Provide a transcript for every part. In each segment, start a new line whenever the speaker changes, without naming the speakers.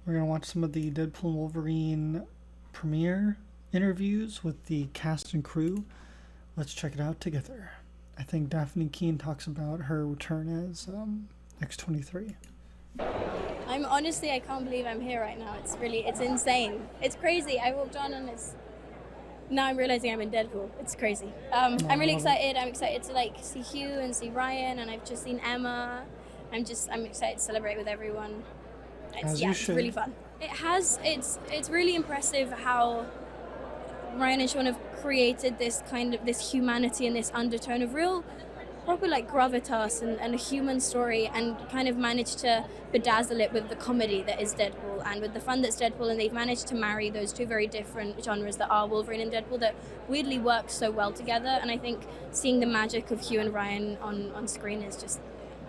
We're going to watch some of the Deadpool and Wolverine premiere interviews with the cast and crew. Let's check it out together. I think Dafne Keen talks about her return as X23.
I can't believe I'm here right now. It's insane. It's crazy. I walked on and now I'm realizing I'm in Deadpool. It's crazy. I'm really excited. I'm excited to see Hugh and see Ryan, and I've just seen Emma. I'm excited to celebrate with everyone. It's really fun. It's really impressive how Ryan and Sean have created this humanity and this undertone of real proper gravitas and a human story, and kind of managed to bedazzle it with the comedy that is Deadpool and with the fun that's Deadpool, and they've managed to marry those two very different genres that are Wolverine and Deadpool that weirdly work so well together. And I think seeing the magic of Hugh and Ryan on screen is just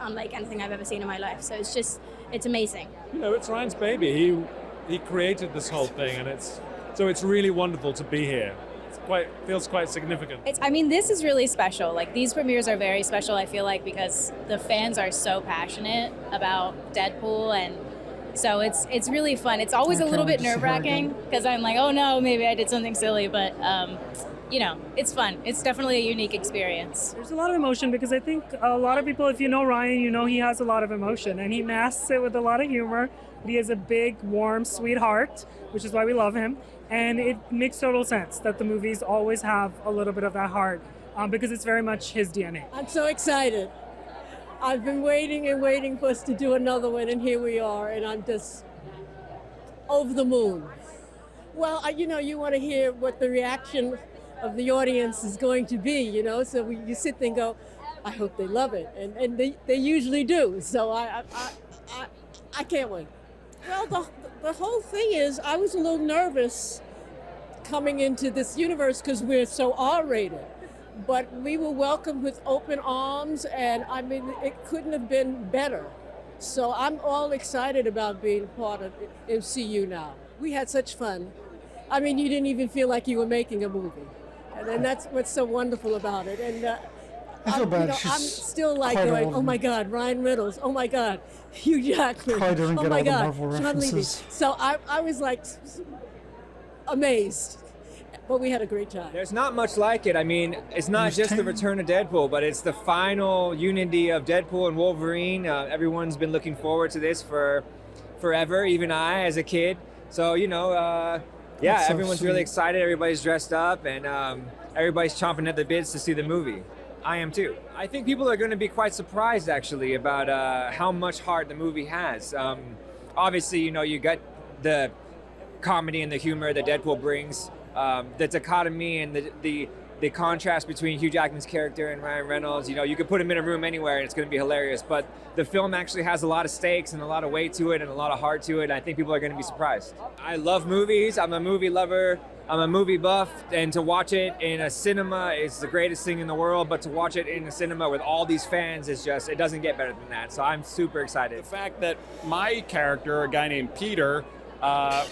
unlike anything I've ever seen in my life. So it's amazing.
It's Ryan's baby. He created this whole thing, and it's really wonderful to be here. Feels quite significant.
This is really special. These premieres are very special, I feel like, because the fans are so passionate about Deadpool, and so it's really fun. It's always a little bit nerve-wracking because I'm like, oh no, maybe I did something silly, but it's fun. It's definitely a unique experience.
There's a lot of emotion because I think a lot of people, if you know Ryan, you know he has a lot of emotion, and he masks it with a lot of humor. He has a big, warm, sweet heart, which is why we love him. And it makes total sense that the movies always have a little bit of that heart because it's very much his DNA.
I'm so excited. I've been waiting and waiting for us to do another one, and here we are, and I'm just over the moon. Well, you want to hear what the reaction of the audience is going to be, so you sit there and go, I hope they love it, and they usually do, so I can't wait. Well, the whole thing is, I was a little nervous coming into this universe because we're so R-rated. But we were welcomed with open arms, and it couldn't have been better. So I'm all excited about being part of MCU now. We had such fun. You didn't even feel like you were making a movie. And that's what's so wonderful about it. And I'm still going, oh my God, Ryan Reynolds, oh my God, Hugh Jackman, oh my God, Sean Levy. So I was amazed. But we had a great time.
There's not much like it. It's not just the return of Deadpool, but it's the final unity of Deadpool and Wolverine. Everyone's been looking forward to this for forever, even I as a kid. So, everyone's really excited. Everybody's dressed up, and everybody's chomping at the bits to see the movie. I am too. I think people are going to be quite surprised, actually, about how much heart the movie has. Obviously, you got the comedy and the humor that Deadpool brings. The dichotomy and the contrast between Hugh Jackman's character and Ryan Reynolds, you could put him in a room anywhere and it's going to be hilarious. But the film actually has a lot of stakes and a lot of weight to it and a lot of heart to it. And I think people are going to be surprised. I love movies. I'm a movie lover. I'm a movie buff. And to watch it in a cinema is the greatest thing in the world. But to watch it in a cinema with all these fans is just, it doesn't get better than that. So I'm super excited.
The fact that my character, a guy named Peter,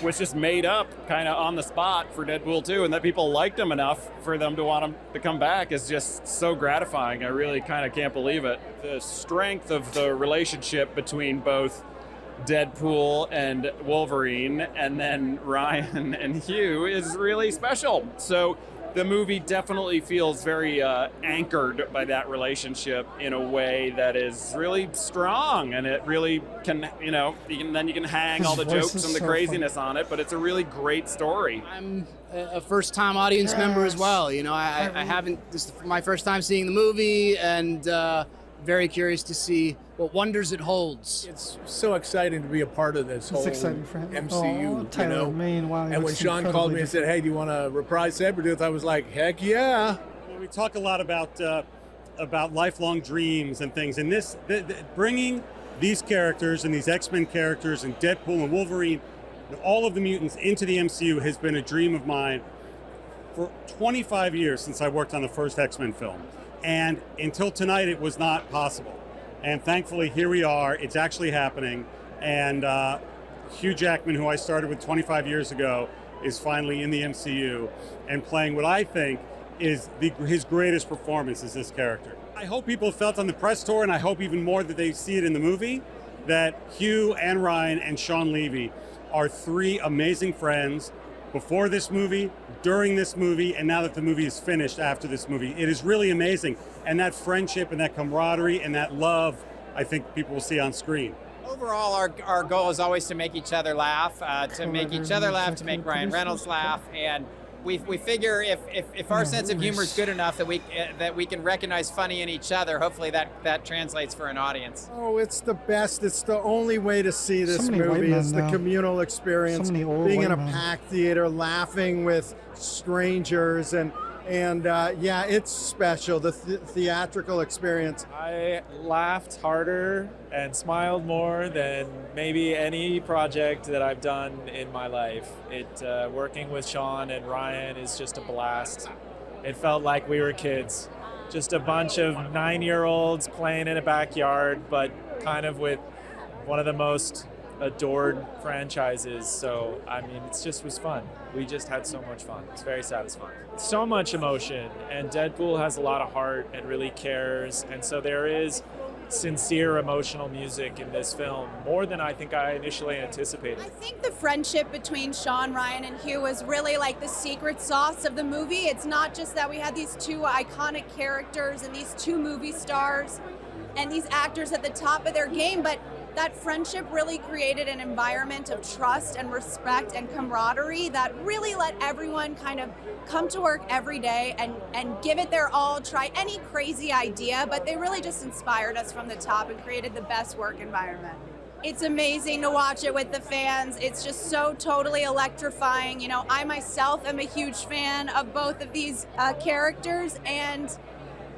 was just made up kind of on the spot for Deadpool 2, and that people liked him enough for them to want him to come back is just so gratifying. I really kind of can't believe it. The strength of the relationship between both Deadpool and Wolverine and then Ryan and Hugh is really special. So the movie definitely feels very anchored by that relationship in a way that is really strong, and it really can, you can hang all the jokes and the craziness on it, but it's a really great story.
I'm a first-time audience member as well. I haven't, this is my first time seeing the movie, and very curious to see what wonders it holds.
It's so exciting to be a part of this whole MCU, And when Sean called me and said, hey, do you want to reprise Sabretooth? I was like, heck yeah.
Well, we talk a lot about lifelong dreams and things, and this bringing these characters and these X-Men characters and Deadpool and Wolverine and all of the mutants into the MCU has been a dream of mine for 25 years since I worked on the first X-Men film. And until tonight, it was not possible. And thankfully, here we are. It's actually happening. And Hugh Jackman, who I started with 25 years ago, is finally in the MCU and playing what I think is his greatest performance as this character. I hope people felt on the press tour, and I hope even more that they see it in the movie. that Hugh and Ryan and Sean Levy are three amazing friends before this movie, during this movie, and now that the movie is finished after this movie. It is really amazing. And that friendship and that camaraderie and that love, I think people will see on screen.
Overall, our goal is always to make each other laugh, to make Ryan Reynolds laugh, and we figure if our sense of humor is good enough that we can recognize funny in each other, hopefully that translates for an audience.
Oh, it's the best. It's the only way to see this movie. It's the communal experience, being in a packed theater, laughing with strangers, and yeah, it's special, the theatrical experience.
I laughed harder and smiled more than maybe any project that I've done in my life. Working with Sean and Ryan is just a blast. It felt like we were kids, just a bunch of 9-year-olds playing in a backyard, but kind of with one of the most adored franchises. So I mean, it just was fun. We just had so much fun. It's very satisfying. So much emotion, and Deadpool has a lot of heart and really cares, and so there is sincere emotional music in this film, more than I think I initially anticipated.
I think the friendship between Sean, Ryan, and Hugh was really like the secret sauce of the movie. It's not just that we had these two iconic characters and these two movie stars and these actors at the top of their game, but that friendship really created an environment of trust and respect and camaraderie that really let everyone kind of come to work every day and give it their all, try any crazy idea, but they really just inspired us from the top and created the best work environment. It's amazing to watch it with the fans. It's just so totally electrifying. You know, I myself am a huge fan of both of these characters, and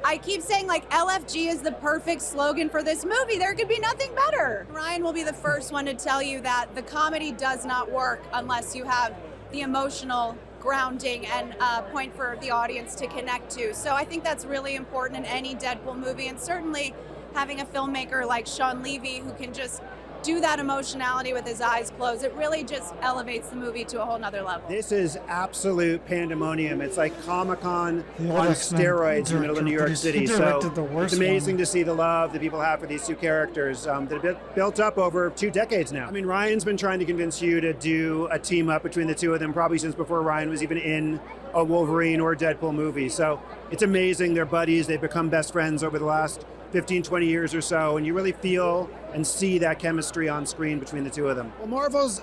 I keep saying, like, LFG is the perfect slogan for this movie. There could be nothing better. Ryan will be the first one to tell you that the comedy does not work unless you have the emotional grounding and point for the audience to connect to. So I think that's really important in any Deadpool movie, and certainly having a filmmaker like Sean Levy who can just do that emotionality with his eyes closed, it really just elevates the movie to a whole nother level.
This is absolute pandemonium. It's like Comic-Con on steroids in the middle of New York City. So it's amazing to see the love that people have for these two characters that have been built up over 2 decades now. I mean, Ryan's been trying to convince you to do a team up between the two of them probably since before Ryan was even in a Wolverine or Deadpool movie. So it's amazing. They're buddies. They've become best friends over the last 15, 20 years or so, and you really feel and see that chemistry on screen between the two of them. Well, Marvel's,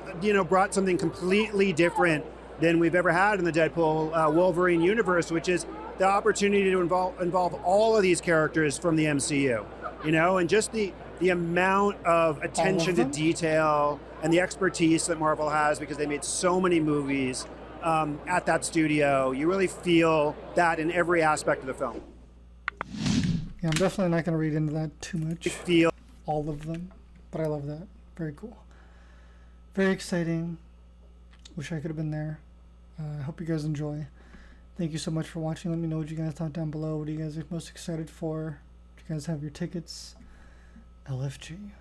brought something completely different than we've ever had in the Deadpool Wolverine universe, which is the opportunity to involve all of these characters from the MCU, and just the amount of attention to detail and the expertise that Marvel has because they made so many movies at that studio. You really feel that in every aspect of the film.
Yeah, I'm definitely not going to read into that too much. All of them, but I love that. Very cool. Very exciting. Wish I could have been there. I hope you guys enjoy. Thank you so much for watching. Let me know what you guys thought down below. What are you guys most excited for? Do you guys have your tickets? LFG.